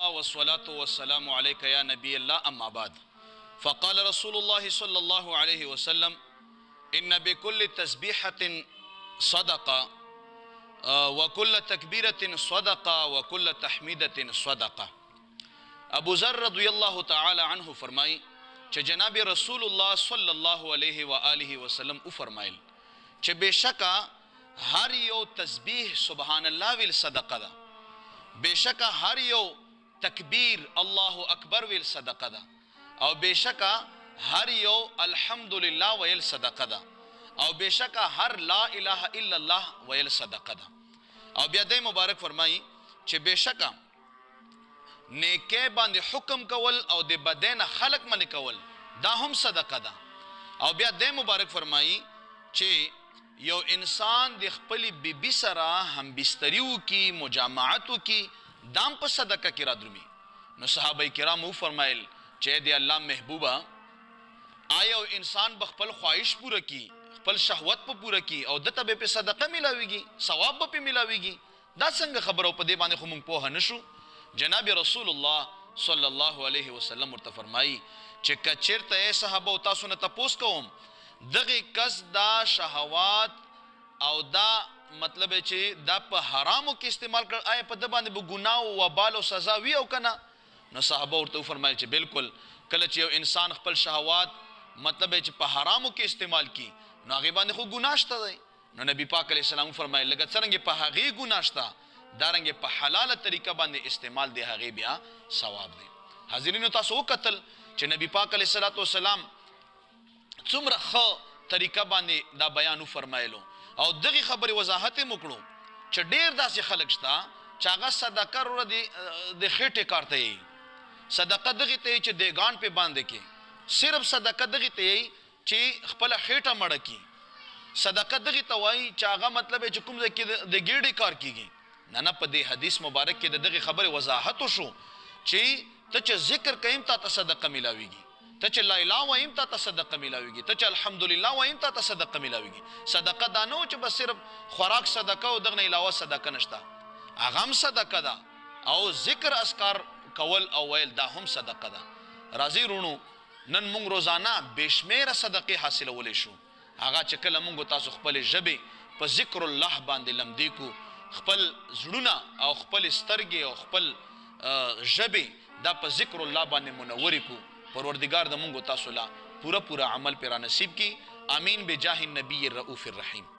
والصلاة والسلام عليك يا نبي الله أما بعد فقال رسول الله صلى الله عليه وسلم إن بكل تسبيحة صدقة وكل تكبيرة صدقة وكل تحميدة صدقة. ابو ذر رضی اللہ تعالی عنہ فرمائی چې جناب رسول الله صلی الله علیه و آله وسلم او فرمایل چې بشکا هر یو تسبیح سبحان الله ویل صدقه ده، بشکا هر یو تکبیر الله اکبر ویل صدقه ده، او بشکا هر یو الحمدلله ویل صدقه ده، او بشکا هر لا اله الا الله ویل صدقه ده. او بیا د مبارک فرمایي چې بشکا نیکه باندې حکم کول او د بدن خلق منی کول دا هم صدقه ده. او بیا د مبارک فرمایي چې یو انسان د خپل بیبي سره هم بستریو کی مجامعتو کی دام په صدقه کې را درومي. نو صحابه کرامو فرمایل چې دی الله محبوبا آیا انسان بخپل خواهش پوره کی خپل شهوت په پوره کی او دته به په صدقه ملاويږي ثواب به ملاويږي؟ دا څنګه خبرو په دې باندې خو مونږ په نشو. جناب رسول الله صلی الله علیه وسلم ورته فرمایي چې کچرته صحابه تاسو نه تپوس کوم دغه کس دا شهوات او دا مطلب چې دا په حرامو کې استعمال کړ آیا په د باندې به ګناه او وبال او سزا وی او کنه؟ نو صحابه ورته فرمایي چې بالکل کله چې یو انسان خپل شهوات مطلب چې په حرامو کې استعمال کی نو هغه باندې خو ګناه شته دی. نو نبی پاک علیه السلام فرمایي لکه څنګه په هغه ګناه شته دارنګه په حلاله طریقه باندې استعمال دی هغه بیا ثواب دی. حاضرینو تاسو وکتل چې نبی پاک علیه السلام څومره ښه طریقه باندې دا بیان فرمایلو او دغه خبره وضاحت وکړو چې ډیر داسې خلک شته چې هغه صدقه ور د خېټه کارته یي صدقه دغه ته چې دیګان په باندې کې صرف صدقه دغه ته چې خپل خېټه مړ کی صدقه دغه ته وای چې هغه مطلب چې کوم ځکه د ګېډې کار کیږي نه په دې حدیث مبارک کې دغه خبره وضاحت وشو چې ته چې ذکر کایم ته صدقه ملاويږي، ته چې لا اله و ایم ته صدقه ملاويږي، ته چې الحمدلله و ایم ته صدقه ملاويږي. صدقه دا نو چې بس صرف خوراک صدقه او دغه علاوه صدقه نشته، هغه هم صدقه ده او ذکر اذکار کول او ویل دا هم صدقه ده. راځي رونو نن موږ روزانه بشمیره صدقه حاصلولې شو. هغه چې کله موږ تاسو خپل ژبه په ذکر الله باندې لمدې کو خپل زړونه او خپل سترګې او خپل ژبه دا په ذکر الله باندې منورې کو. پروردگار د موږ تاسو لا پورا عمل پر نصیب کی. امین بجاه النبی الرؤوف الرحیم.